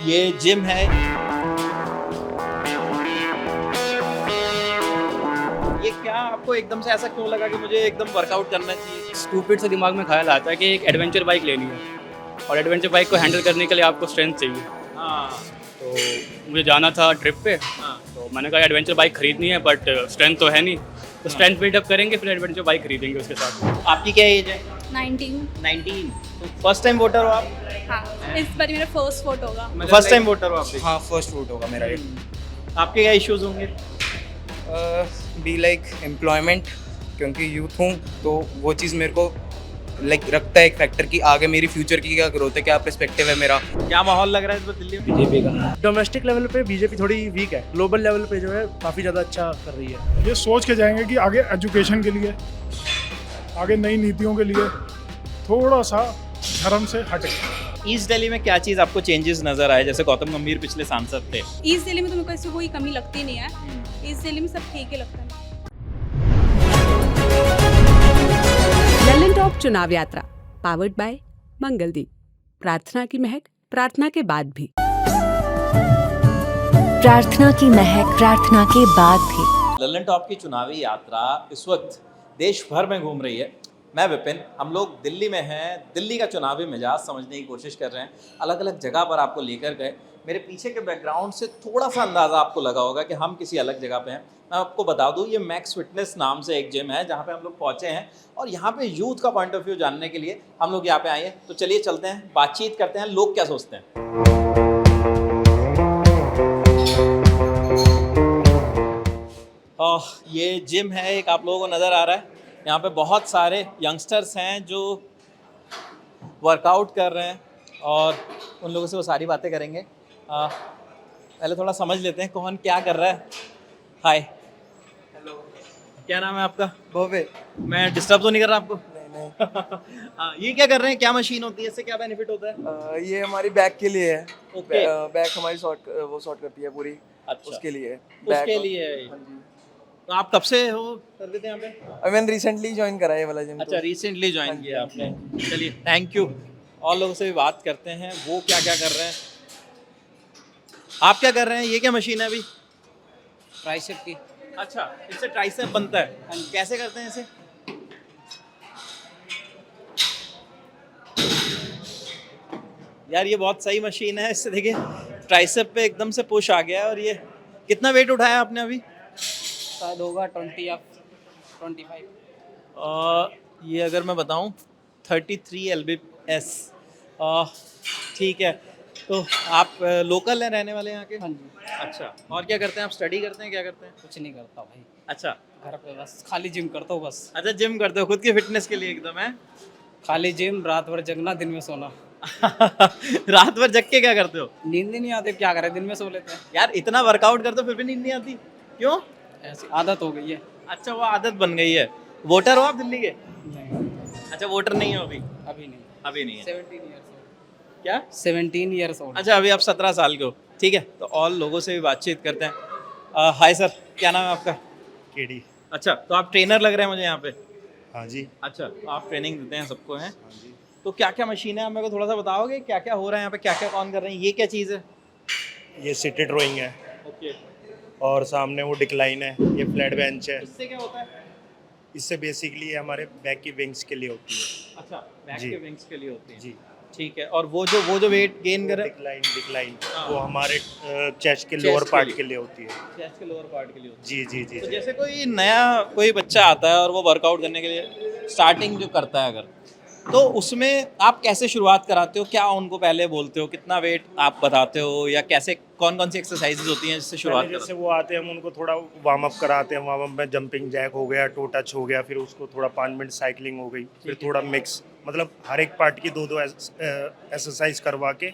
ये जिम है। ये क्या आपको एकदम से ऐसा क्यों लगा कि मुझे एकदम वर्कआउट करना चाहिए? स्टूपिड से दिमाग में ख्याल आता है कि एक एडवेंचर बाइक लेनी है और एडवेंचर बाइक को हैंडल करने के लिए आपको स्ट्रेंथ चाहिए। हाँ तो मुझे जाना था ट्रिप पे, हाँ तो मैंने कहा एडवेंचर बाइक खरीदनी है बट स्ट्रेंथ तो है नहीं, तो स्ट्रेंथ बिल्डअप करेंगे फिर एडवेंचर बाइक खरीदेंगे उसके साथ। आपकी क्या एज है? 19। 19। तो फर्स्ट टाइम वोटर हो आप? हाँ, इस बार मेरा फर्स्ट वोट होगा। फर्स्ट टाइम वोटर हो आप भी? हाँ फर्स्ट वोट होगा मेरा ये। आपके क्या इश्यूज होंगे? बी लाइक एम्प्लॉयमेंट, क्योंकि यूथ हूँ तो वो चीज़ मेरे को लाइक रखता है एक फैक्टर कि आगे मेरी फ्यूचर की क्या ग्रोथ है, क्या पर्सपेक्टिव है मेरा। क्या माहौल लग रहा है इस बार दिल्ली में? बीजेपी का डोमेस्टिक लेवल पे बीजेपी थोड़ी वीक है, ग्लोबल लेवल पे जो है काफ़ी ज़्यादा अच्छा कर रही है। ये सोच के जाएंगे कि आगे एजुकेशन के लिए, आगे नई नीतियों के लिए थोड़ा सा धर्म से हटे। ईस्ट दिल्ली में क्या चीज़ आपको चेंजेस नजर आए? जैसे गौतम गंभीर पिछले सांसद थे। ईस्ट दिल्ली में तो मेरे को ऐसी कोई कमी लगती नहीं है। ईस्ट दिल्ली में सब ठीक ही लगता है। ललन टॉप चुनाव यात्रा पावर्ड बाय मंगलदीप। प्रार्थना की महक प्रार्थना के बाद भी। प्रार्थना की महक प्रार्थना के बाद भी। ललन टॉप की चुनावी यात्रा इस वक्त देश भर में घूम रही है। मैं विपिन, हम लोग दिल्ली में हैं। दिल्ली का चुनावी मिजाज समझने की कोशिश कर रहे हैं। अलग अलग जगह पर आपको लेकर गए। मेरे पीछे के बैकग्राउंड से थोड़ा सा अंदाज़ा आपको लगा होगा कि हम किसी अलग जगह पे हैं। मैं आपको बता दूं, ये मैक्स फिटनेस नाम से एक जिम है जहाँ पे हम लोग पहुँचे हैं और यहाँ पे यूथ का पॉइंट ऑफ व्यू जानने के लिए हम लोग यहाँ पे आए हैं। तो चलिए चलते हैं, बातचीत करते हैं, लोग क्या सोचते हैं। ये जिम है एक, आप लोगों को नज़र आ रहा है। यहाँ पे बहुत सारे यंगस्टर्स हैं जो वर्कआउट कर रहे हैं और उन लोगों से वो सारी बातें करेंगे। पहले थोड़ा समझ लेते हैं कौन क्या कर रहा है। हाय, हेलो, क्या नाम है आपका? भव्य। मैं डिस्टर्ब तो नहीं कर रहा आपको? नहीं हाँ, ये क्या कर रहे हैं? क्या मशीन होती है? इससे क्या बेनिफिट होता है? नहीं, ये हमारी बैक के लिए है। ओके। बैक हमारी शॉर्ट करती है पूरी। अच्छा, उसके लिए उसके लिए है। हाँ जी। तो आप कब से हो कर लेते हैं यहाँ पे? मैंने रिसेंटली ज्वाइन करा है ये वाला जिम। अच्छा, रिसेंटली ज्वाइन हाँ जी, किया हाँ जी, आपने। चलिए, थैंक यू। और लोगों से भी बात करते हैं, वो क्या क्या कर रहे हैं। आप क्या कर रहे हैं? ये क्या मशीन है अभी? ट्राइसेप की। अच्छा, इससे ट्राइसेप बनता है। कैसे करते हैं इसे? यार ये बहुत सही मशीन है। इससे देखिए ट्राइसेप पे एकदम से पुश आ गया है। और ये कितना वेट उठाया आपने अभी? शायद होगा 20 या 25। ये अगर मैं बताऊं 33 LBS। ठीक है। तो आप लोकल हैं, रहने वाले यहाँ के? हाँ जी। अच्छा, और क्या करते हैं आप? स्टडी करते हैं, क्या करते हैं? कुछ नहीं करता भाई, अच्छा घर पे बस खाली जिम करता हूँ बस। अच्छा, जिम करते हो खुद की फिटनेस के लिए एकदम है? खाली जिम, रात भर जगना, दिन में सोना। रात भर जग के क्या करते हो? नींद ही नहीं आती, क्या करें, दिन में सो लेते हैं। यार इतना वर्कआउट करते हो फिर भी नींद नहीं आती क्यों? ऐसी आदत हो गई है। अच्छा, वो आदत बन गई है। वोटर हो आप दिल्ली के? नहीं, अच्छा, वोटर नहीं हो अभी? अभी नहीं। अभी नहीं है। 17 ईयर्स ओल्ड। क्या? 17 ईयर्स ओल्ड। अच्छा, अभी आप 17 साल के हो। ठीक है, तो और लोगों से भी बातचीत करते हैं। हाय सर, क्या नाम है आपका? केडी। अच्छा, तो आप ट्रेनर लग रहे हैं मुझे यहाँ पे। हाँ जी। अच्छा, तो आप ट्रेनिंग देते हैं सबको हैं? हाँ जी। तो क्या क्या मशीन है, आप मेरे को थोड़ा सा बताओगे क्या क्या हो रहा है यहाँ पे, क्या क्या कौन कर रहे हैं? ये क्या चीज़ है? ये सिटेड रोइंग है ओके। और सामने वो डिक्लाइन है, ये फ्लैट बेंच है। इससे क्या होता है? इससे बेसिकली ये हमारे बैक की विंग्स के लिए होती है। अच्छा, बैक जी। के विंग्स के लिए होती है। जी। ठीक है। और वो जो वेट गेन कर डिक्लाइन हाँ। वो हमारे चेस्ट के Chest लोअर के पार्ट लिए। के लिए होती है। चेस्ट के लोअर पार्ट के लिए होती जी जी जी है। तो जी। जैसे कोई नया कोई बच्चा आता है और वो वर्कआउट करने के लिए स्टार्टिंग जो करता है अगर, तो उसमें आप कैसे शुरुआत कराते हो? क्या उनको पहले बोलते हो? कितना वेट आप बताते हो? या कैसे कौन कौन सी एक्सरसाइजेज होती हैं जिससे शुरुआत पहले जैसे करते वो आते हैं हम उनको थोड़ा वार्म अप कराते हैं। वार्म अप में जंपिंग जैक हो गया, टो टच हो गया, फिर उसको थोड़ा 5 मिनट साइकिलिंग हो गई, फिर थोड़ा मिक्स, मतलब हर एक पार्ट की दो एक्सरसाइज करवा के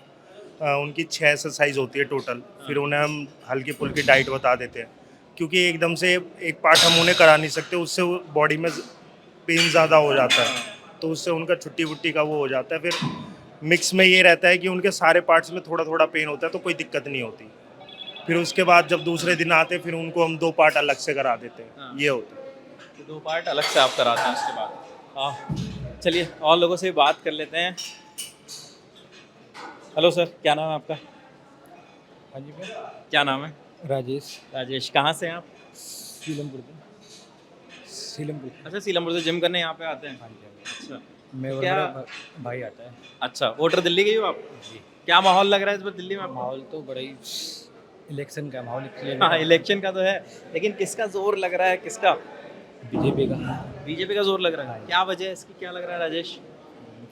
उनकी 6 एक्सरसाइज होती है टोटल। फिर उन्हें हम हल्की फुल्की डाइट बता देते हैं, क्योंकि एकदम से एक पार्ट हम उन्हें करा नहीं सकते, उससे बॉडी में पेन ज़्यादा हो जाता है, तो उससे उनका छुट्टी वुट्टी का वो हो जाता है। फिर मिक्स में ये रहता है कि उनके सारे पार्ट्स में थोड़ा थोड़ा पेन होता है, तो कोई दिक्कत नहीं होती। फिर उसके बाद जब दूसरे दिन आते फिर उनको हम 2 पार्ट अलग से करा देते हैं। हाँ। ये होता है। हैं? 2 पार्ट अलग से आप कराते हैं उसके बाद। चलिए और लोगों से बात कर लेते हैं। हेलो सर, क्या नाम है आपका? हाँ जी भैया। क्या नाम है? राजेश। राजेश, कहाँ से हैं आप? सीलमपुर से। सीलमपुर। अच्छा, सीलमपुर से जिम करने यहाँ पे आते हैं? हाँ जी हाँ अच्छा जी। मैं और क्या- मेरा भाई आता है। अच्छा, वोटर दिल्ली के ही हो आप? जी। क्या माहौल लग रहा है इस बार दिल्ली में आपको? माहौल तो बड़ा ही इलेक्शन का माहौल इसलिए हाँ, इलेक्शन का तो है, लेकिन किसका जोर लग रहा है, किसका? बीजेपी का। बीजेपी का जोर लग रहा है। हाँ। क्या वजह है इसकी, क्या लग रहा है राजेश?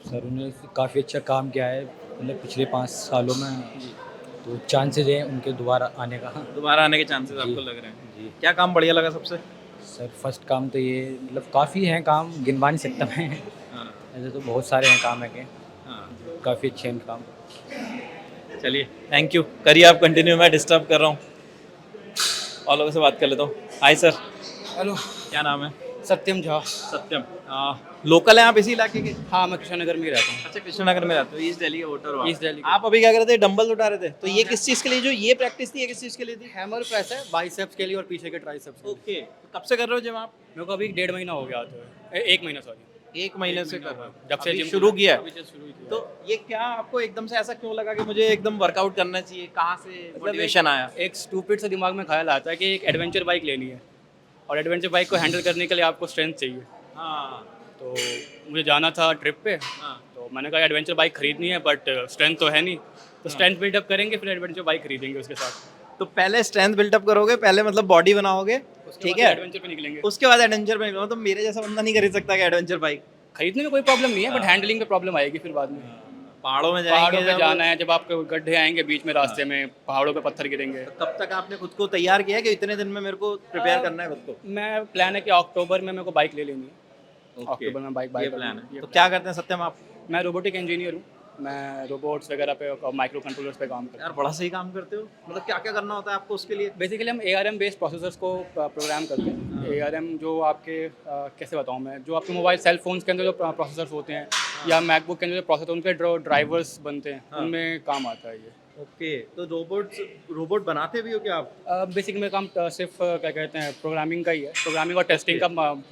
सर उन्होंने काफ़ी अच्छा काम किया है मतलब पिछले 5 सालों में, तो चांसेस हैं उनके दोबारा आने का। दोबारा आने के चांसेस जी। आपको लग रहे हैं? जी क्या काम बढ़िया लगा सबसे? सर फर्स्ट काम तो ये मतलब काफ़ी हैं काम, गिनवा नहीं सकता मैं। हाँ, ऐसे तो बहुत सारे हैं काम है के, हाँ। काफ़ी अच्छे हैं काम। चलिए, थैंक यू, करिए आप कंटिन्यू, मैं डिस्टर्ब कर रहा हूँ। और लोगों से बात कर लेता हूँ। हाय सर, हेलो, क्या नाम है? सत्यम झा। सत्यम। लोकल हैं आप इसी इलाके के? हाँ, मैं कृष्णनगर में ही रहता हूँ। अच्छा, कृष्णनगर में रहते हो, ईस्ट दिल्ली के वोटर हो आप। ईस्ट दिल्ली के। आप अभी क्या कर रहे थे? डंबल उठा रहे थे? तो ये किस चीज़ के लिए, जो ये प्रैक्टिस थी, ये किस चीज़ के लिए थी? हैमर प्रेस है बाइसेप्स के लिए और पीछे के ट्राइसेप्स के लिए। ओके, तो कब से कर रहे हो जिम आप? मेरे को अभी 1.5 महीना हो गया तो 1 महीना सॉरी। 1 महीने से कर रहे हो? जब से अभी gym शुरू किया है? अभी just शुरू ही किया। तो ये क्या आपको एकदम से ऐसा क्यों लगा कि मुझे एकदम वर्कआउट करना चाहिए? कहाँ से मतलब मोटिवेशन आया? एक स्टूपिड सा दिमाग में ख्याल आता है कि एक एडवेंचर बाइक लेनी है और एडवेंचर बाइक को हैंडल करने के लिए आपको स्ट्रेंथ चाहिए। हाँ, तो मुझे जाना था ट्रिप पे, हाँ। तो मैंने कहा एडवेंचर बाइक खरीदनी है बट स्ट्रेंथ तो है नहीं, तो स्ट्रेंथ बिल्डअप करेंगे फिर एडवेंचर बाइक खरीदेंगे उसके साथ। तो पहले स्ट्रेंथ बिल्डअप करोगे, पहले मतलब बॉडी बनाओगे, ठीक है? एडवेंचर पे निकलेंगे। उसके बाद एडवेंचर में निकलो। तो मेरे जैसा बंदा नहीं खरीद सकता क्या एडवेंचर बाइक? खरीदने में कोई प्रॉब्लम नहीं है बट हैंडलिंग में प्रॉब्लम आएगी फिर बाद में। पहाड़ों में पहाड़ों जाएंगे पे जब- जाना है, जब आपके गड्ढे आएंगे बीच में रास्ते में, पहाड़ों पे पत्थर गिरेंगे। कब तक आपने खुद को तैयार किया कि इतने दिन में मेरे को प्रिपेयर करना है खुद को? मैं प्लान है कि अक्टूबर में मेरे को बाइक ले लेनी है। अक्टूबर में बाइक ये प्लान है। तो क्या करते हैं सत्यम आप? मैं रोबोटिक इंजीनियर हूँ, मैं रोबोट्स वगैरह पे और माइक्रो कंट्रोलर्स पे काम करता हूँ। यार बड़ा सही काम करते हो। मतलब क्या क्या करना होता है आपको उसके लिए? बेसिकली हम ARM बेस्ड प्रोसेसर्स को प्रोग्राम करते हैं। ARM जो आपके कैसे बताऊँ मैं, जो आपके मोबाइल सेल फोन्स के अंदर जो प्रोसेसर्स होते हैं या मैकबुक के अंदर जो प्रोसेसर उनके ड्राइवर्स बनते हैं, उनमें काम आता है ये। ओके, तो रोबोट बनाते भी हो क्या आप? बेसिकली मेरा काम सिर्फ क्या कहते हैं प्रोग्रामिंग का ही है। प्रोग्रामिंग और टेस्टिंग का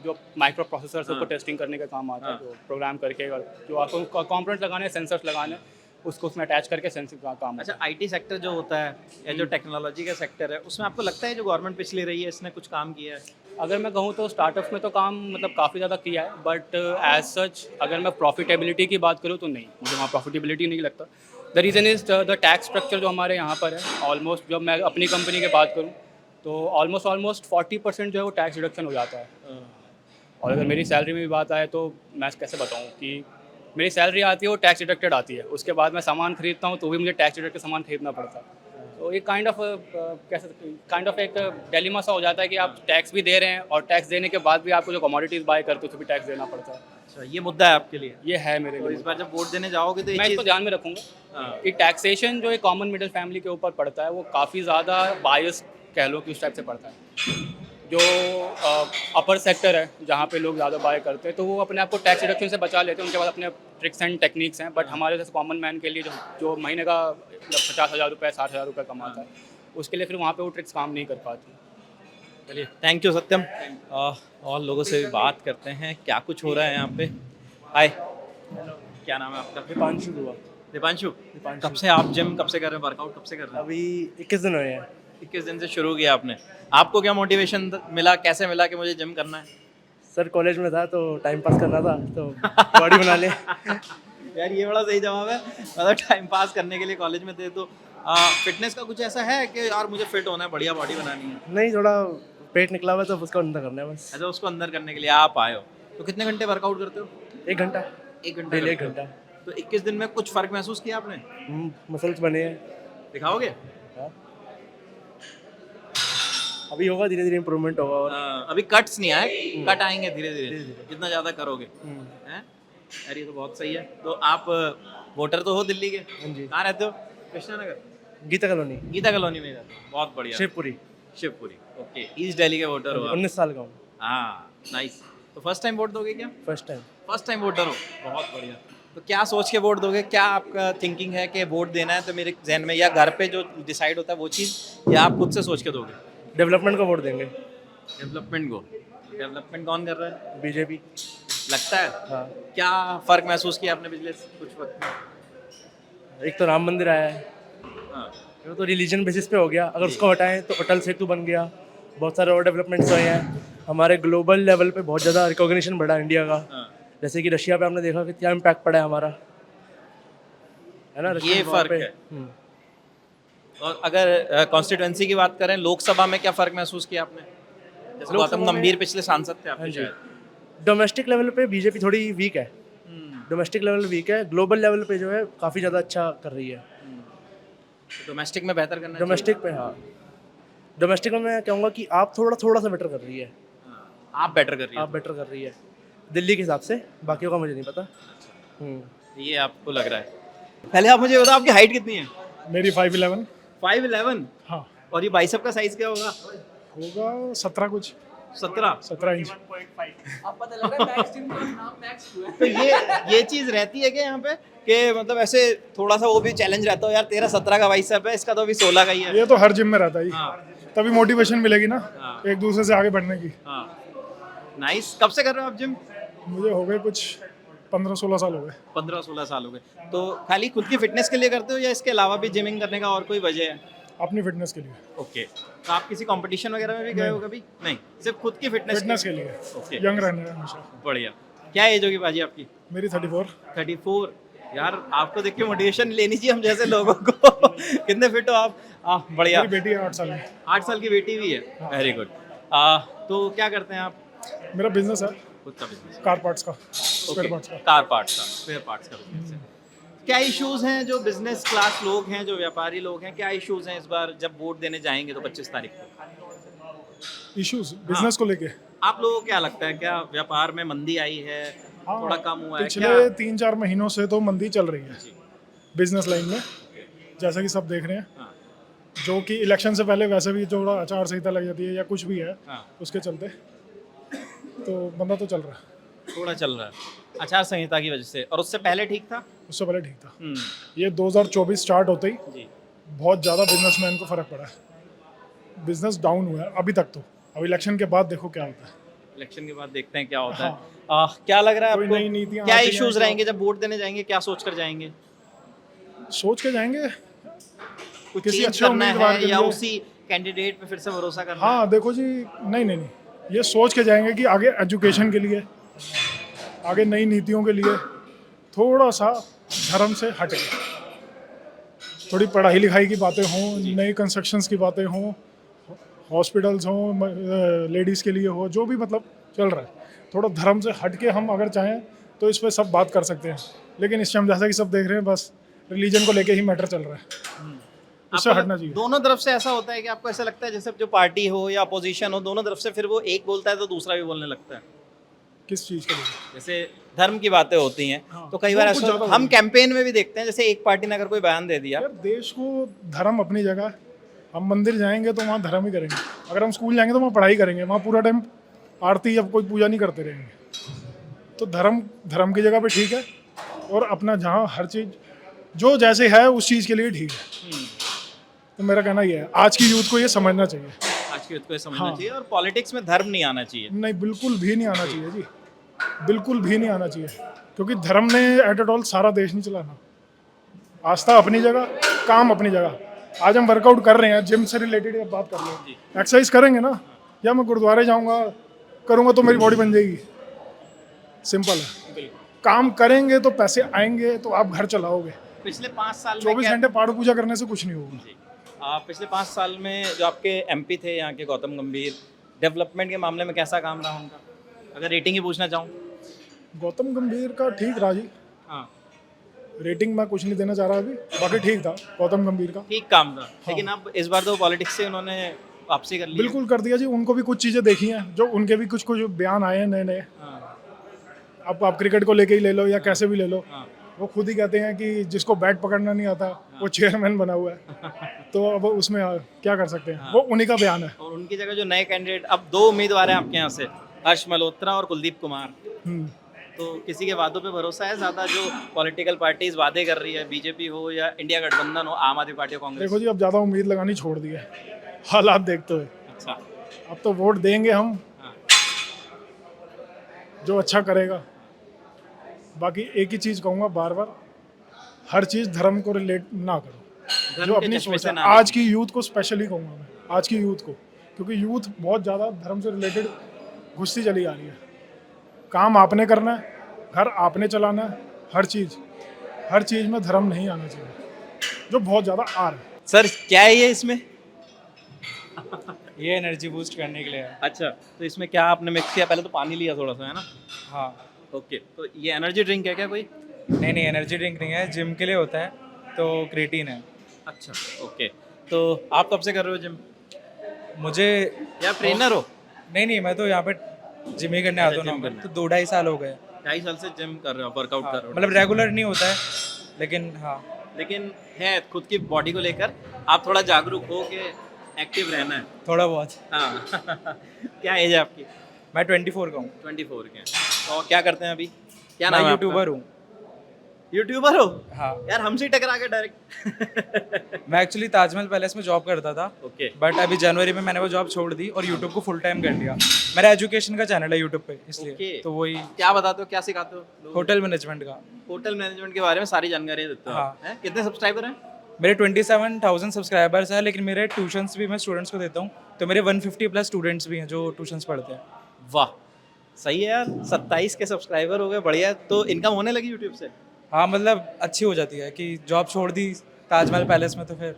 जो माइक्रो प्रोसेसर्स उसको टेस्टिंग करने का काम आता है, जो प्रोग्राम करके और जो आपको कंपोनेंट्स लगाने, सेंसर्स लगाने, उसको उसमें अटैच करके सेंसिंग का काम अच्छा, आता है। IT सेक्टर जो होता है या जो टेक्नोलॉजी का सेक्टर है, उसमें आपको लगता है जो गवर्नमेंट पिछली रही है इसने कुछ काम किया है? अगर मैं कहूँ तो स्टार्टअप्स में तो काम मतलब काफ़ी ज़्यादा किया है बट एज सच अगर मैं प्रॉफिटेबिलिटी की बात करूँ तो नहीं, मुझे वहाँ प्रॉफिटेबिलिटी नहीं लगता। The reason is the tax structure जो हमारे यहाँ पर है, ऑलमोस्ट जब मैं अपनी कंपनी की बात करूँ तो ऑलमोस्ट 40% जो है वो टैक्स रिडक्शन हो जाता है। और अगर मेरी सैलरी में भी बात आए तो मैं कैसे बताऊँ कि मेरी सैलरी आती है वो टैक्स डिडक्टेड आती है, उसके बाद मैं सामान खरीदता हूँ तो भी मुझे टैक्स डिडक्ट के सामान खरीदना पड़ता है। तो ये काइंड ऑफ एक डिलेमा सा हो जाता है कि आप टैक्स भी दे रहे हैं और टैक्स देने के बाद भी आपको जो कमोडिटीज़ बाय करते हो तो भी टैक्स देना पड़ता है। अच्छा, ये मुद्दा है आपके लिए? ये है मेरे तो लिए। इस बार जब वोट देने जाओगे तो ये मैं इसको चीज़- ध्यान में रखूँगा हाँ। कि टैक्सेशन जो एक कॉमन मिडिल फैमिली के ऊपर पड़ता है वो काफ़ी ज़्यादा बायस कह लो कि उस टाइप से पड़ता है। जो अपर सेक्टर है जहाँ पे लोग ज़्यादा बाय करते हैं तो वो अपने आप को टैक्स रिडक्शन से बचा लेते हैं, उनके पास अपने ट्रिक्स एंड टेक्निक्स हैं। बट हमारे जैसे कॉमन मैन के लिए जो महीने का 50,000 रुपये 60,000 रुपये कमाता है, उसके लिए फिर वहाँ पे वो ट्रिक्स काम नहीं कर पाती। चलिए, थैंक यू सत्यम। और लोगों से भी बात करते हैं क्या कुछ हो रहा है यहाँ पे। हाय, क्या नाम है आपका? दीपांशु दुआ। दीपांशु, कब से आप जिम कब से कर रहे हैं, वर्कआउट कब से कर रहे हैं? अभी 21 दिन हुए हैं। 21 दिन से शुरू किया आपने। आपको क्या मोटिवेशन मिला, कैसे मिला कि मुझे जिम करना है? सर कॉलेज में था तो टाइम पास करना था तो बॉडी बना ले। यार ये बड़ा सही जवाब है। मतलब टाइम पास करने के लिए कॉलेज में थे तो फिटनेस का कुछ ऐसा है कि यार मुझे फिट होना है, बढ़िया बॉडी बनानी है? नहीं, थोड़ा पेट निकला हुआ है तो उसको अंदर करना है बस। अच्छा, उसको अंदर करने के लिए आप आए हो। तो कितने घंटे वर्कआउट करते हो? 1 घंटा। 1 घंटा डेली 1 करते हो। घंटा। तो 21 दिन में कुछ फर्क महसूस किया आपने? मसल्स बने हैं। दिखाओगे? अभी होगा, धीरे धीरे इम्प्रूवमेंट होगा। और अभी कट्स नहीं आए, कट आएंगे धीरे धीरे जितना ज़्यादा करोगे। हैं? यार ये तो बहुत सही है। तो आप वोटर तो हो दिल्ली के? हाँ जी। कहाँ रहते हो? कृष्णानगर, गीता कॉलोनी, गीता कॉलोनी में रहते हो। बहुत बढ़िया। शिवपुरी। शिवपुरी, ओके। ईस्ट दिल्ली के वोटर हो आप? 19 साल का हूँ। हाँ, नाइस। तो फर्स्ट टाइम वोट दोगे क्या? First time. First time voter हो, बहुत बढ़िया। तो क्या सोच के वोट दोगे? क्या आपका थिंकिंग है कि वोट देना है तो मेरे जहन में, या घर पे जो डिसाइड होता है वो चीज़, या आप खुद से सोच के दोगे? डेवलपमेंट को वोट देंगे। डेवलपमेंट को? डेवलपमेंट कौन कर रहा है? बीजेपी। लगता है? हाँ। क्या फ़र्क महसूस किया आपने पिछले कुछ वक्त में? एक तो राम मंदिर आया है, हाँ, वो तो रिलीजन बेसिस पे हो गया, अगर उसको हटाएं तो अटल सेतु बन गया, बहुत सारे और डेवलपमेंट्स हुए हैं, हमारे ग्लोबल लेवल पे बहुत ज़्यादा रिकॉग्निशन बढ़ा इंडिया का। जैसे कि रशिया पे हमने देखा कि क्या इम्पैक्ट पड़ा है हमारा, है ना। ये फर्क है। और अगर कॉन्स्टिट्यूएंसी की बात करें, लोकसभा में क्या फर्क महसूस किया आपने? जैसे गौतम लोकसभा में- गंभीर पिछले सांसद थे हाँ आपके जी, शायद। डोमेस्टिक लेवल पे बीजेपी थोड़ी वीक है, डोमेस्टिक लेवल वीक है, ग्लोबल लेवल पे जो है काफ़ी ज़्यादा अच्छा कर रही है। डोमेस्टिक में बेहतर करना डोमेस्टिक पे हाँ, डोमेस्टिक में मैं कहूँगा कि आप थोड़ा सा बेटर कर रही है, चाहिए। आप बेटर कर रही आप बेटर कर रही है दिल्ली के हिसाब से, बाकियों का मुझे नहीं पता। ये आपको लग रहा है। पहले आप मुझे बताओ, आपकी हाइट कितनी है? मेरी 5'11", 5'11"। हाँ और ये बाइसेप का साइज क्या होगा? होगा 17 कुछ, 17 इंच। तो ये चीज रहती है क्या यहाँ पे, कि मतलब ऐसे थोड़ा सा वो भी चैलेंज रहता हो, यार तेरा 17 का बाइसेप है, इसका तो अभी 16 का ही है। ये तो हर जिम में रहता है, हाँ तभी मोटिवेशन मिलेगी ना हाँ एक दूसरे से आगे बढ़ने की। हाँ। नाइस। कब से कर रहे हो आप जिम? मुझे हो गए कुछ 15-16 साल हो गए। 15-16 साल हो गए। तो खाली खुद की फिटनेस के लिए करते हो या इसके अलावा भी जिमिंग करने का और कोई वजह है? अपनी फिटनेस के लिए, ओके। तो आप किसी कंपटीशन वगैरह में भी गए हो कभी? नहीं, सिर्फ खुद की फिटनेस के लिए ओके, यंग रहना है हमेशा। बढ़िया। क्या एज होगी बाजी आपकी? मेरी 34। 34। यार आपको देख के मोटिवेशन लेनी चाहिए हम जैसे लोगों को। कितने फिट हो आप? बढ़िया। मेरी बेटी है 8 साल में। 8 साल की बेटी भी है, वेरी गुड। तो क्या करते हैं आप? मेरा बिजनेस है खुद का बिजनेस? कार पार्ट्स का, ओके, कार पार्ट्स का, स्पेयर पार्ट्स का बिजनेस है। क्या इश्यूज हैं जो बिजनेस क्लास लोग हैं, जो व्यापारी लोग हैं, क्या इश्यूज हैं इस बार जब वोट देने जाएंगे तो 25 तारीख को? इश्यूज बिजनेस को लेके आप लोगों को क्या लगता है, क्या व्यापार में मंदी आई है, थोड़ा कम हुआ है पिछले क्या? 3-4 महीनों से तो मंदी चल रही है बिजनेस लाइन में, जैसा कि सब देख रहे हैं। हाँ। जो कि इलेक्शन से पहले वैसे भी थोड़ा आचार संहिता लग जाती है या कुछ भी है, हाँ। उसके चलते तो बंदा तो चल रहा है। थोड़ा चल रहा है आचार संहिता की वजह से, और उससे पहले ठीक था? उससे पहले ठीक था। ये 2024 स्टार्ट होते ही जी। बहुत ज़्यादा बिजनेसमैन को फर्क पड़ा है, बिजनेस डाउन हुआ है अभी तक तो। अब इलेक्शन के बाद देखो क्या होता है। इलेक्शन के बाद देखते हैं क्या होता है। क्या लग रहा है कोई आपको, नई नीतियां क्या आती हैं इश्यूज तो- रहेंगे जब वोट देने जाएंगे? क्या सोच कर जाएंगे? सोच के जाएंगे कुछ किसी चेंज अच्छे करना उम्मीदवार है के या लिए। उसी कैंडिडेट पे फिर से भरोसा करना है? हाँ देखो जी, नहीं, ये सोच के जाएंगे कि आगे एजुकेशन के लिए, आगे नई नीतियों के लिए थोड़ा सा धर्म से हट के, थोड़ी पढ़ाई लिखाई की बातें हों, नई कंस्ट्रक्शंस की बातें हों, हॉस्पिटल्स हों, लेडीज़ के लिए हो, जो भी मतलब चल रहा है, थोड़ा धर्म से हट के हम अगर चाहें तो इस पर सब बात कर सकते हैं। लेकिन इस टाइम जैसा कि सब देख रहे हैं, बस रिलीजन को लेके ही मैटर चल रहा है, उससे आपको हटना चाहिए। दोनों तरफ से ऐसा होता है कि आपको ऐसा लगता है जैसे जो पार्टी हो या अपोजिशन हो, दोनों तरफ से फिर वो एक बोलता है तो दूसरा भी बोलने लगता है? किस चीज़ के लिए? जैसे धर्म की बातें होती हैं हाँ, तो कई वो बार कुछ ऐसा ज़्यादा हम होती कैंपेन में भी देखते हैं, जैसे एक पार्टी ने अगर कोई बयान दे दिया। यार देश को धर्म अपनी जगह, हम मंदिर जाएंगे तो वहाँ धर्म ही करेंगे, अगर हम स्कूल जाएंगे तो वहाँ पढ़ाई करेंगे, वहाँ पूरा टाइम आरती या कोई पूजा नहीं करते रहेंगे। तो धर्म की जगह पे ठीक है, और अपना जहाँ हर चीज़ जो जैसे है उस चीज़ के लिए ठीक है। तो मेरा कहना ये है, आज की यूथ को ये समझना चाहिए। आज की युद्ध को ये समझना हाँ। चाहिए, और पॉलिटिक्स में धर्म नहीं आना चाहिए। नहीं, बिल्कुल भी नहीं आना चाहिए जी, बिल्कुल भी नहीं आना चाहिए, क्योंकि धर्म ने एट ऑल सारा देश नहीं चलाना। आस्था अपनी जगह, काम अपनी जगह। आज हम वर्कआउट कर रहे हैं, जिम से रिलेटेड बात कर रहे हैं, एक्सरसाइज करेंगे ना, या मैं गुरुद्वारे जाऊंगा करूंगा तो मेरी बॉडी बन जाएगी? सिंपल है। काम करेंगे तो पैसे आएंगे, तो आप घर चलाओगे। पिछले 5 साल में 24 घंटे पाठ पूजा करने से कुछ नहीं होगा। पिछले 5 साल में जो आपके एमपी थे यहाँ के गौतम गंभीर, डेवलपमेंट के मामले में कैसा काम रहा उनका, अगर रेटिंग ही पूछना चाहूँ? गौतम गंभीर का ठीक रहा जी, हाँ, रेटिंग मैं कुछ नहीं देना चाह रहा अभी, बाकी ठीक था गौतम गंभीर का। ठीक काम था। लेकिन अब इस बार तो पॉलिटिक्स से उन्होंने वापसी कर ली। बिल्कुल कर दिया जी, उनको भी कुछ चीज़ें देखी हैं, जो उनके भी कुछ कुछ बयान आए हैं नए। अब आप क्रिकेट को लेके ही ले लो या कैसे भी ले लो, वो खुद ही कहते हैं कि जिसको बैट पकड़ना नहीं आता वो चेयरमैन बना हुआ है। तो अब उसमें क्या कर सकते हैं, वो उन्हीं का बयान है। और उनकी जगह जो नए कैंडिडेट, अब 2 उम्मीदवार हैं आपके यहाँ से, हर्ष मल्होत्रा और कुलदीप कुमार। तो किसी के वादों पे भरोसा है ज़्यादा, जो पॉलिटिकल पार्टीज वादे कर रही है, बीजेपी हो या इंडिया गठबंधन हो, आम आदमी पार्टी, कांग्रेस? देखो जी, अब ज़्यादा उम्मीद लगानी छोड़ दी है हालात देखते हुए। अच्छा, अब तो वोट देंगे हम, हाँ। जो अच्छा करेगा। बाकी एक ही चीज़ कहूँगा बार बार, हर चीज़ धर्म को रिलेट ना करो। धर्म जो के अपनी चश्मे सोच से है ना आज की यूथ को स्पेशली कहूँगा मैं, आज की यूथ को, क्योंकि यूथ बहुत ज़्यादा धर्म से रिलेटेड घुसती चली आ रही है। काम आपने करना है, घर आपने चलाना है, हर चीज़ में धर्म नहीं आना चाहिए, जो बहुत ज़्यादा आ रहा है। सर क्या है ये इसमें? ये एनर्जी बूस्ट करने के लिए है। अच्छा, तो इसमें क्या आपने मिक्स किया? पहले तो पानी लिया थोड़ा सा, है ना? हाँ। ओके, तो ये एनर्जी ड्रिंक है क्या कोई? नहीं, एनर्जी ड्रिंक नहीं है, जिम के लिए होता है, तो क्रिएटिन है। अच्छा, ओके। तो आप कब से कर रहे हो जिम? मुझे या ट्रेनर हो? नहीं, मैं तो यहाँ पे जिम ही करने आता हूँ जिम नॉर्मल, करने। तो 2-2.5 साल हो गए। 2.5 साल से जिम कर रहे हो, वर्कआउट कर रहे हो? मतलब रेगुलर नहीं होता है, लेकिन हाँ। लेकिन है खुद की बॉडी को लेकर आप थोड़ा जागरूक हो कि एक्टिव रहना है। थोड़ा बहुत। हाँ क्या एज है आपकी? मैं 24 का हूँ। 24 के हैं। तो क्या करते हैं अभी? क्या मैं नाम है यूट्यूबर हूँ। यूट्यूबर हो? हाँ। यार हमसे ही टकरा के डायरेक्ट। मैं एक्चुअली ताजमहल पैलेस में जॉब करता था, ओके। बट अभी जनवरी में मैंने वो जॉब छोड़ दी और यूट्यूब को फुल टाइम कर लिया। मेरा एजुकेशन का चैनल है यूट्यूब पे, इसलिए ओके। तो वही क्या बताते हो, क्या सिखाते हो लोगों को? होटल मैनेजमेंट का। होटल मैनेजमेंट के बारे में सारी जानकारी देते हो हाँ। आप, हैं? कितने सब्सक्राइबर हैं? मेरे 27,000 सब्सक्राइबर्स हैं, लेकिन मेरे ट्यूशन्स भी मैं स्टूडेंट्स को देता हूँ, तो मेरे 150 प्लस स्टूडेंट्स भी हैं जो ट्यूशन्स पढ़ते हैं। वाह, सही है यार, 27 के सब्सक्राइबर हो गए, बढ़िया। तो इनकम होने लगी यूट्यूब से? हाँ, मतलब अच्छी हो जाती है कि जॉब छोड़ दी ताजमहल पैलेस में, तो फिर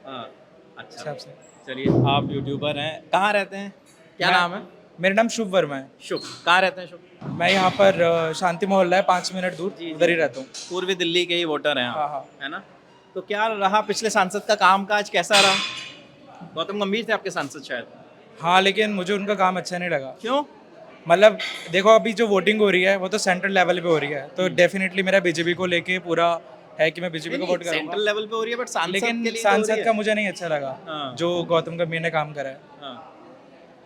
हाँ, अच्छा। हिसाब से। चलिए, आप यूट्यूबर हैं, कहाँ रहते हैं? क्या नाम है? मेरा नाम शुभ वर्मा है। शुभ, कहाँ रहते हैं शुभ? मैं यहाँ पर शांति मोहल्ला है 5 मिनट दूर, उधर ही रहता हूँ। पूर्वी दिल्ली के ही वोटर हैं हाँ, आप, हाँ। है ना? तो क्या रहा पिछले सांसद का काम काज, कैसा रहा? गौतम गंभीर थे आपके सांसद शायद? हाँ, लेकिन मुझे उनका काम अच्छा नहीं लगा। क्यों? मतलब देखो, अभी जो वोटिंग हो रही है वो तो सेंट्रल लेवल पे हो रही है, तो डेफिनेटली मेरा बीजेपी को लेके पूरा है कि मैं बीजेपी को वोट सेंट्रल करूंगा। लेवल पे हो रही है, बट सांसद लेकिन के लिए तो हो रही सांसद है। का मुझे नहीं अच्छा लगा हाँ। जो गौतम गंभीर ने काम करा है। हाँ।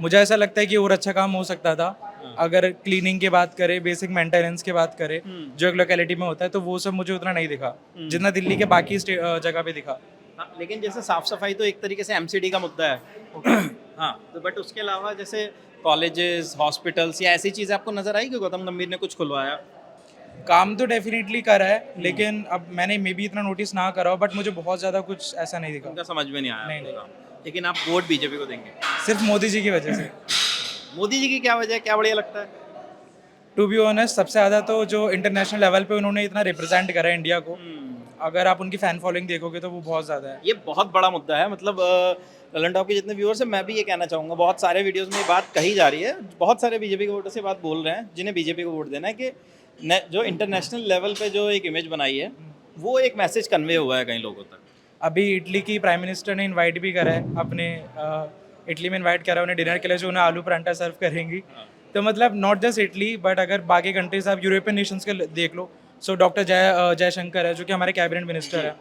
मुझे ऐसा लगता है कि और अच्छा काम हो सकता था। अगर क्लीनिंग की बात करें, बेसिक मेंटेनेंस की बात करें, जो एक लोकेलिटी में होता है, तो वो सब मुझे उतना नहीं दिखा जितना दिल्ली के बाकी जगह पे दिखा। हाँ, लेकिन जैसे साफ सफाई तो एक तरीके से एमसीडी का मुद्दा है। हाँ, तो बट उसके अलावा जैसे कॉलेजेस, हॉस्पिटल्स या ऐसी चीज़ें आपको नजर आई कि गौतम गंभीर ने कुछ खुलवाया? काम तो डेफिनेटली करा है, लेकिन अब मैंने मे बी इतना नोटिस ना करा हो, बट मुझे बहुत ज़्यादा कुछ ऐसा नहीं दिखा। उनका समझ में नहीं आया नहीं, आपको नहीं। काम। लेकिन आप वोट बीजेपी को देंगे? सिर्फ मोदी जी की वजह से। मोदी जी की क्या वजह है, क्या बढ़िया लगता है? टू बी ऑनेस्ट, सबसे ज़्यादा तो जो इंटरनेशनल लेवल पे उन्होंने इतना रिप्रेजेंट करा है इंडिया को, अगर आप उनकी फैन फॉलोइंग देखोगे तो वो बहुत ज़्यादा है। ये बहुत बड़ा मुद्दा है। मतलब ललन टॉप के जितने व्यूअर्स हैं, मैं भी ये कहना चाहूँगा, बहुत सारे वीडियोस में ये बात कही जा रही है, बहुत सारे बीजेपी के वोटर से बात बोल रहे हैं जिन्हें बीजेपी को वोट देना है, कि जो इंटरनेशनल लेवल पे जो एक इमेज बनाई है, वो एक मैसेज कन्वे हुआ है कई लोगों तक। अभी इटली की प्राइम मिनिस्टर ने इनवाइट भी करा है अपने, इटली में इनवाइट करा है उन्हें डिनर के लिए, जो उन्हें आलू परांठा सर्व करेंगी। तो मतलब नॉट जस्ट इटली, बट अगर बाकी कंट्रीज आप यूरोपियन नेशंस के देख लो, सो डॉक्टर जयशंकर है जो कि हमारे कैबिनेट मिनिस्टर है,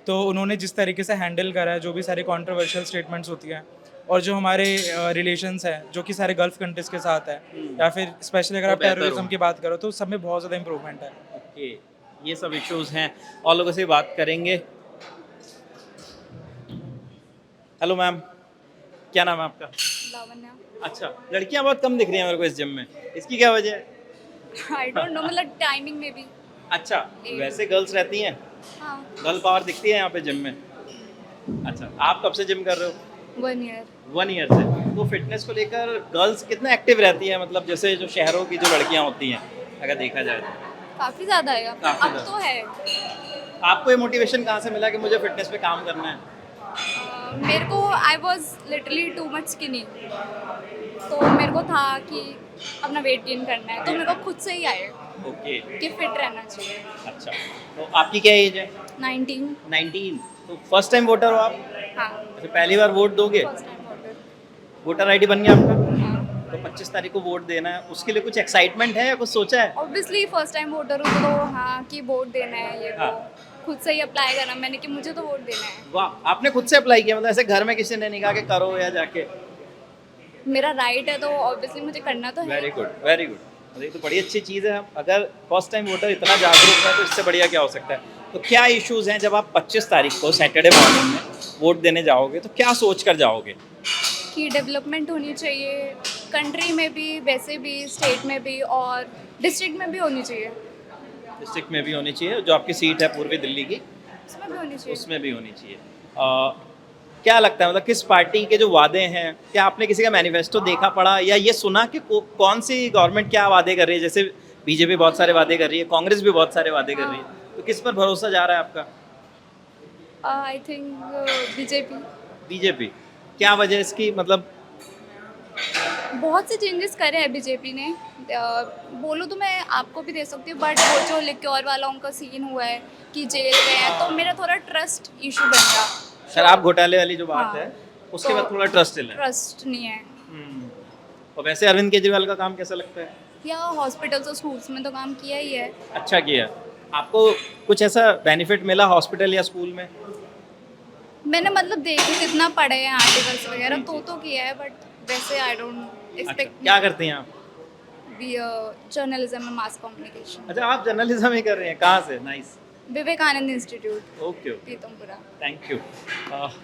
तो उन्होंने जिस तरीके से हैंडल करा है जो भी सारी कॉन्ट्रोवर्शियल स्टेटमेंट्स होती हैं, और जो हमारे रिलेशंस हैं जो कि सारे गल्फ कंट्रीज के साथ है, या फिर स्पेशली अगर वो आप बेहतर टेररिज्म हो। की बात करो, तो सब में बहुत ज़्यादा इंप्रूवमेंट है। ओके, ये सब इश्यूज हैं और लोगों से बात करेंगे। हेलो मैम, क्या नाम है आपका? लावण्या। अच्छा, लड़कियां बहुत कम दिख रही हैं मेरे को इस जिम में, इसकी क्या वजह है? आई डोंट नो, मतलब टाइमिंग में भी। अच्छा, वैसे गर्ल्स रहती हैं, हाँ, गर्ल पावर दिखती है यहाँ पे जिम में। अच्छा, आप कब से जिम कर रहे हो? 1 ईयर। 1 ईयर से। तो फिटनेस को लेकर गर्ल्स कितना एक्टिव रहती है, मतलब जैसे जो शहरों की जो लड़कियाँ होती हैं, अगर देखा जाए तो? काफ़ी ज़्यादा है काफी अब ज़्यादा। तो है। आपको ये मोटिवेशन कहाँ से मिला कि मुझे फिटनेस पे काम करना है? मेरे को I was literally too much skinny, तो मेरे को था कि अपना वेट गेन करना है, तो मेरे को खुद से ही आए ओके, कि फिट रहना चाहिए। अच्छा। तो आपकी क्या एज है? 19। 19। तो फर्स्ट टाइम वोटर हो आप? हाँ, अच्छा, पहली बार वोट दोगे? First time voter. Voter ID बन गया आपका? हाँ, तो 25 तारीख को वोट देना है, उसके लिए कुछ एक्साइटमेंट है या कुछ सोचा है? ऑब्वियसली फर्स्ट टाइम वोटर हूँ, तो हाँ कि वोट देना है, ये हाँ। वो खुद से ही अप्लाई करना मैंने कि मुझे तो वोट देना है। वाह, आपने खुद से अप्लाई किया? मतलब ऐसे घर में किसी ने नहीं कहा कि करो या जाके? मेरा राइट है तो ऑब्वियसली मुझे करना तो है। Very good, very good. ये तो बड़ी अच्छी चीज़ है। अगर फर्स्ट टाइम वोटर इतना जागरूक है तो इससे बढ़िया क्या हो सकता है? तो क्या इश्यूज हैं जब आप 25 तारीख को सैटरडे मॉर्निंग में वोट देने जाओगे, तो क्या सोच कर जाओगे? कि डेवलपमेंट होनी चाहिए कंट्री में भी, वैसे भी स्टेट में भी, और डिस्ट्रिक्ट में भी होनी चाहिए, डिस्ट्रिक्ट में भी होनी चाहिए, जो आपकी सीट है पूर्वी दिल्ली की उसमें भी होनी चाहिए। उसमें भी होनी चाहिए। क्या लगता है मतलब किस पार्टी के जो वादे हैं, क्या आपने किसी का मैनिफेस्टो देखा पढ़ा या ये सुना कि कौन सी गवर्नमेंट क्या वादे कर रही है? जैसे बीजेपी बहुत सारे वादे कर रही है, कांग्रेस भी बहुत सारे वादे कर रही है, तो किस पर भरोसा जा रहा है आपका? I think BJP. बीजेपी, क्या वजह इसकी? मतलब बहुत से चेंजेस करे हैं बीजेपी ने। बोलूँ तो मैं आपको भी दे सकती हूँ, बट वो जो लिक्योर वाला उनका सीन हुआ है कि जेल गए हैं, तो मेरा थोड़ा ट्रस्ट इशू बन गया। शराब घोटाले वाली जो बात हाँ, है उसके तो बाद थोड़ा ट्रस्ट है। ट्रस्ट नहीं है। और वैसे अरविंद केजरीवाल का काम कैसा लगता है? या हॉस्पिटल्स और स्कूल्स में तो काम किया ही है। अच्छा किया। आपको कुछ ऐसा बेनिफिट मिला हॉस्पिटल या स्कूल में? मैंने मतलब देखे जितना पढ़े हैं आर्टिकल्स वगैरह तो किया है, बट वैसे आई डोंट अच्छा, एक्सपेक्ट क्या करती हैं आप? B journalism and mass communication, अच्छा, आप जर्नलिज्म ही कर रहे हैं, कहाँ से? Nice, Vivekananda institute, okay okay, Pitampura. Thank you.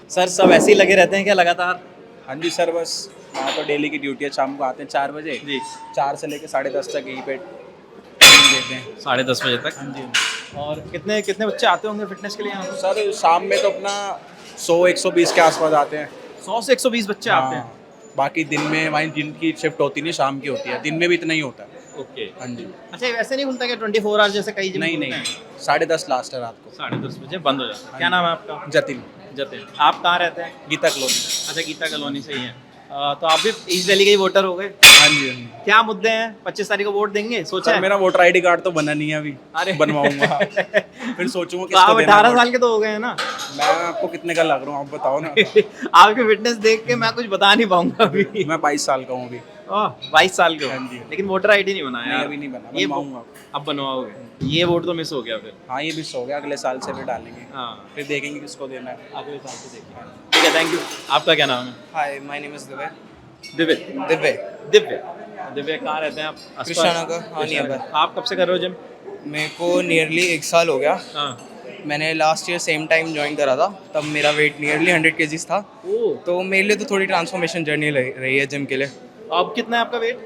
Sir सब ऐसे ही लगे रहते हैं क्या लगातार? हाँ जी सर, बस यहाँ तो डेली की ड्यूटी है। शाम को आते हैं 4 बजे जी, 4 से लेकर 10:30 तक यहीं पे ट्रेनिंग देते हैं। 10:30 बजे तक। हाँ जी और कितने कितने बच्चे आते होंगे फिटनेस के लिए यहाँ? सर, शाम में तो अपना 100-120 के आसपास आते हैं। 100 से 120 बच्चे आते हैं। हाँ, बाकी दिन में वहीं दिन की शिफ्ट होती नहीं, शाम की होती है। दिन में भी इतना ही होता है। ओके, हाँ जी। अच्छा, वैसे नहीं खुलता क्या 24 आवर्स जैसे कई जिम नहीं खुलते नहीं, हैं? 10:30 लास्ट है रात को। 10:30 बजे बंद हो जाता है। क्या नाम है आपका? जतिन। जतिन। आप कहाँ रहते हैं? गीता कॉलोनी। अच्छा, गीता कॉलोनी से ही है। तो आप भी ईस्ट दिल्ली के ही वोटर हो गए? हाँ जी हाँ जी। क्या मुद्दे हैं? 25 तारीख को वोट देंगे सोचा सर है? मेरा वोटर ID कार्ड तो बना नहीं है अभी। अरे बनवाऊंगा। फिर सोचूंगा तो आप किसको देना है 18 वोट। साल के तो हो गए हैं ना? मैं आपको कितने का लग रहा हूँ आप बताओ ना। आपकी फिटनेस देख के मैं कुछ बता नहीं पाऊंगा अभी। मैं 22 साल का हूँ अभी। 22 साल के हो, हाँ जी। लेकिन वोटर ID नहीं बनाया। नहीं, अभी नहीं बना, ये बनवाऊंगा। अब बनवाओगे? ये वोट तो मिस हो गया फिर। हाँ, ये मिस हो गया, अगले साल से फिर डालेंगे। हाँ, फिर देखेंगे किसको देना है। अगले साल से देखिए। ठीक है, थैंक यू। आपका क्या नाम है? हाय, my name is Divya. Divya. Divya Divya, Divya कहाँ रहते हैं आप? आसपास? कृष्णानगर, हाँ, कृष्णानगर। nearby। आप कब से कर रहे हो जिम? मेरे को नियरली 1 साल हो गया। हाँ। मैंने last year same time join करा था, तब मेरा वेट नियरली 100 kgs था। तो मेरे लिए तो थोड़ी ट्रांसफॉर्मेशन जर्नी रही है जिम के लिए। अब कितना है आपका वेट?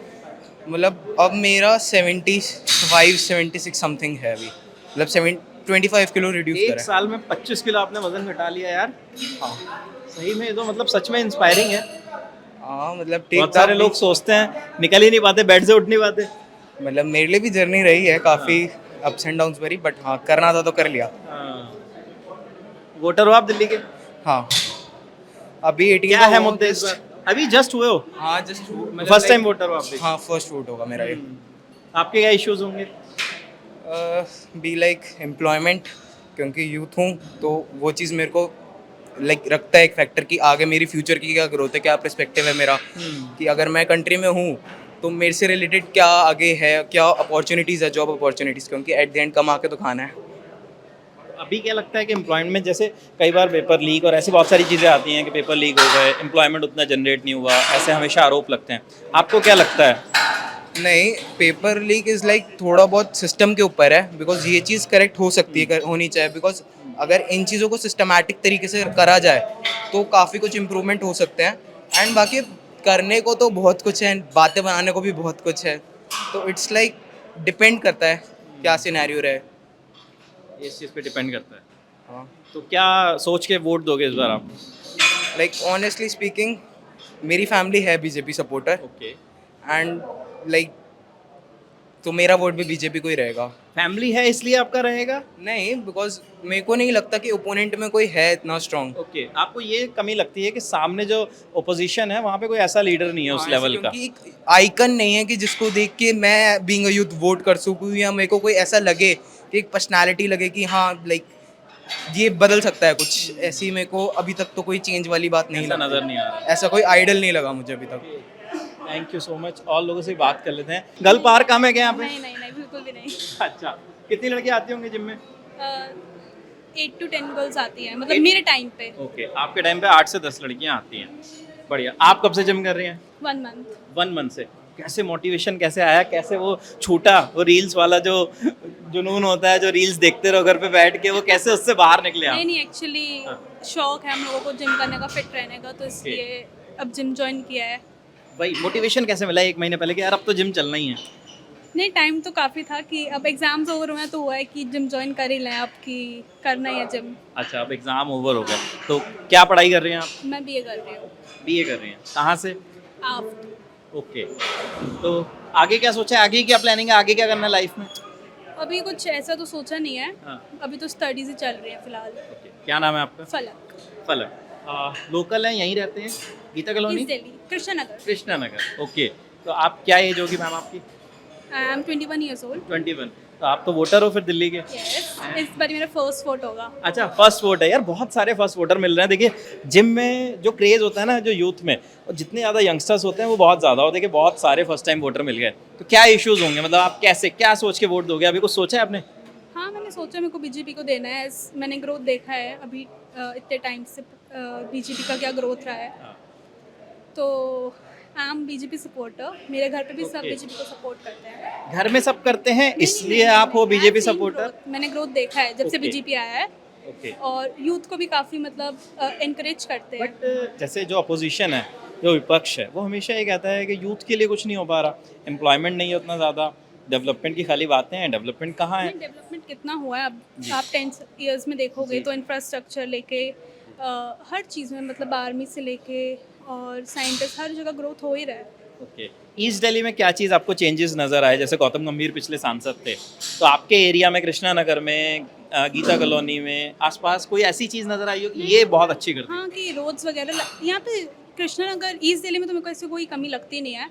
मतलब अब मेरा 75-76 समथिंग है अभी। मतलब 25 किलो रिड्यूस एक करा है। साल में 25 किलो आपने वजन घटा लिया यार। हाँ, सही में ये तो मतलब सच में इंस्पायरिंग है। हाँ, मतलब बहुत सारे लोग सोचते हैं निकल ही नहीं पाते, बेड से उठ नहीं पाते। मतलब मेरे लिए भी जर्नी रही है काफ़ी अप्स एंड डाउन्स भरी, बट हाँ, करना था तो कर लिया। वोटर हो आप दिल्ली के? हाँ, अभी 18 क्या है मुद्दे इस बार? अभी जस्ट हुए हो? हाँ, जस्ट फर्स्ट टाइम वोटर हो आप भी? हाँ, फर्स्ट वोट होगा मेरा ये। आपके क्या इश्यूज होंगे? बी लाइक एम्प्लॉयमेंट, क्योंकि यूथ हूँ तो वो चीज़ मेरे को लाइक रखता है एक फैक्टर कि आगे मेरी फ्यूचर की क्या ग्रोथ है, क्या पर्सपेक्टिव है मेरा, कि अगर मैं कंट्री में हूँ तो मेरे से रिलेटेड क्या आगे है, क्या अपॉर्चुनिटीज़ है, जॉब अपॉर्चुनिटीज़, क्योंकि एट द एंड कमा के तो खाना है। अभी क्या लगता है कि एम्प्लॉयमेंट में जैसे कई बार पेपर लीक और ऐसी बहुत सारी चीज़ें आती हैं कि पेपर लीक हो गए, एम्प्लॉयमेंट उतना जनरेट नहीं हुआ, ऐसे हमेशा आरोप लगते हैं। आपको क्या लगता है? नहीं, पेपर लीक इज़ लाइक थोड़ा बहुत सिस्टम के ऊपर है, बिकॉज ये चीज़ करेक्ट हो सकती है, होनी चाहिए, बिकॉज अगर इन चीज़ों को सिस्टमैटिक तरीके से करा जाए तो काफ़ी कुछ इम्प्रूवमेंट हो सकते हैं। एंड बाकी करने को तो बहुत कुछ है, बातें बनाने को भी बहुत कुछ है, तो इट्स लाइक डिपेंड करता है क्या सिनेरियो रहे। इस चीज़ पे डिपेंड करता है। हाँ, तो क्या सोच के वोट दोगे इस बार आप? लाइक ऑनेस्टली स्पीकिंग, मेरी फैमिली है BJP supporter, okay. And like तो मेरा वोट भी बीजेपी को ही रहेगा। फैमिली है इसलिए आपका रहेगा? नहीं, बिकॉज मेरे को नहीं लगता कि ओपोनेंट में कोई है इतना स्ट्रॉन्ग। ओके, आपको ये कमी लगती है कि सामने जो ओपोजिशन है वहाँ पे कोई ऐसा लीडर नहीं है उस लेवल का? क्योंकि एक आइकन नहीं है कि जिसको देख के मैं बीइंग अ यूथ वोट कर सकूँ, या मेरे को कोई ऐसा लगे कि एक पर्सनालिटी लगे कि हाँ लाइक ये बदल सकता है कुछ। ऐसी मेरे को अभी तक तो कोई चेंज वाली बात नहीं ऐसा लगी। नज़र नहीं आ रहा। ऐसा कोई आइडल नहीं लगा मुझे अभी तक। Thank you so much. और लोगों से बात कर लेते हैं। गर्ल पार्क कहाँ है क्या यहाँ पे? नहीं, बिल्कुल भी नहीं। अच्छा, कितनी लड़कियाँ आती होंगी जिम में? 8 to 10 गर्ल्स आती हैं, मतलब मेरे टाइम पे। ओके, आपके टाइम पे 8 से 10 लड़कियाँ आती हैं। बढ़िया। आप कब से जिम कर रही हैं? 1 month। 1 मंथ से। कैसे मोटिवेशन कैसे आया, कैसे वो छूटा, वो रील्स वाला जो जुनून होता है, जो रील्स देखते रहो घर पे बैठ के, वो कैसे उससे बाहर निकले आप? नहीं, एक्चुअली शौक है हम लोगों को जिम करने का, फिट रहने का, तो इसलिए अब जिम ज्वाइन किया है। भाई मोटिवेशन कैसे मिला 1 महीने पहले कि यार अब तो जिम चलना ही है? नहीं, टाइम तो काफ़ी था कि अब एग्ज़ाम्स ओवर हुए हैं तो हुआ है कि जिम ज्वाइन कर ही लें अब कि करना ही है जिम। अच्छा, अब एग्ज़ाम ओवर हो गए, तो क्या पढ़ाई कर रही हैं आप? मैं बीए कर रही हूँ। बीए कर रही हैं, कहाँ से? आप ओके, तो आगे क्या सोचा है? आगे क्या प्लानिंग है? आगे क्या करना है लाइफ में? अभी कुछ ऐसा तो सोचा नहीं है, हाँ, अभी तो स्टडीज़ ही चल रही है फ़िलहाल। ओके। क्या नाम है आपका? फलक, फलक। लोकल हैं, यहीं रहते हैं? Gita colony? East Delhi, Krishna Nagar. Krishna Nagar, okay. तो आप क्या एज होगी मैम आपकी? I am 21 years old. 21। तो आप तो वोटर हो फिर दिल्ली के? यस, इस बार मेरा फर्स्ट वोट होगा। अच्छा, फर्स्ट वोट है यार, बहुत सारे फर्स्ट वोटर मिल रहे हैं। देखिए, जिम में जो क्रेज़ होता है ना, जो यूथ में, और जितने ज़्यादा यंगस्टर्स होते हैं वो बहुत ज़्यादा होते हैं कि बहुत सारे फर्स्ट टाइम वोटर मिल गए। तो क्या इश्यूज़ होंगे, मतलब आप कैसे, क्या सोच के वोट दोगे? अभी कुछ सोचा है आपने? हाँ, मैंने सोचा मेरे को बीजेपी को देना है। मैंने ग्रोथ देखा है अभी इतने टाइम से बीजेपी का क्या ग्रोथ रहा है। तो आई एम बीजेपी सपोर्टर, मेरे घर पे भी सब Okay. बीजेपी को सपोर्ट करते हैं। घर में सब करते हैं, नहीं, इसलिए नहीं, आप हो I BJP have seen supporter? growth. मैंने ग्रोथ देखा है जब से Okay. बीजेपी आया है, ओके। और यूथ को भी काफ़ी मतलब इनकरेज करते हैं। बट जैसे जो अपोजिशन है, जो विपक्ष है, वो हमेशा ये कहता है कि यूथ के लिए कुछ नहीं हो पा रहा, एम्प्लॉयमेंट नहीं है उतना ज़्यादा, डेवलपमेंट की खाली बातें हैं, डेवलपमेंट कहाँ है? डेवलपमेंट कितना हुआ है अब आप 10 ईयर्स में देखोगे तो इंफ्रास्ट्रक्चर लेके हर चीज़ में, मतलब आर्मी से लेके और साइंटिस्ट, हर जगह ग्रोथ हो ही रहा है। ओके। ईस्ट दिल्ली में क्या चीज़ आपको चेंजेस नज़र आए? जैसे गौतम गंभीर पिछले सांसद थे, तो आपके एरिया में, कृष्णा नगर में, गीता कॉलोनी में, आसपास कोई ऐसी चीज़ नज़र आई हो कि ये बहुत अच्छी करती है? हाँ, कि रोड्स वगैरह यहाँ पे कृष्णा नगर, ईस्ट दिल्ली में तो मेरे को ऐसी कोई कमी लगती नहीं है।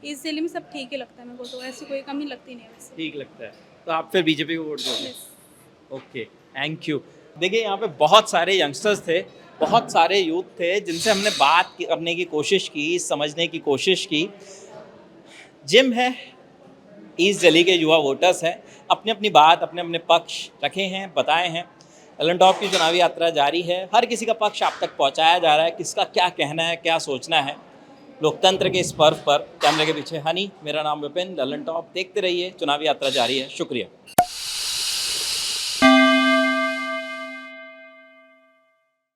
ईस्ट दिल्ली में सब ठीक ही लगता है मेरे को, तो ऐसी कोई कमी लगती नहीं है वैसे। ठीक लगता है, तो आप फिर बीजेपी को वोट दोगे? Yes. Okay, thank you. देखिए, यहाँ पे बहुत सारे यंगस्टर्स थे, बहुत सारे यूथ थे, जिनसे हमने बात करने की कोशिश की, समझने की कोशिश की। जिम है, ईस्ट दिल्ली के युवा वोटर्स हैं, अपनी अपनी बात, अपने अपने पक्ष रखे हैं, बताए हैं। ललन टॉप की चुनावी यात्रा जारी है, हर किसी का पक्ष आप तक पहुँचाया जा रहा है, किसका क्या कहना है, क्या सोचना है। लोकतंत्र के इस पर्व पर कैमरे के पीछे हनी, मेरा नाम विपिन, ललन टॉप देखते रहिए, चुनावी यात्रा जारी है। शुक्रिया।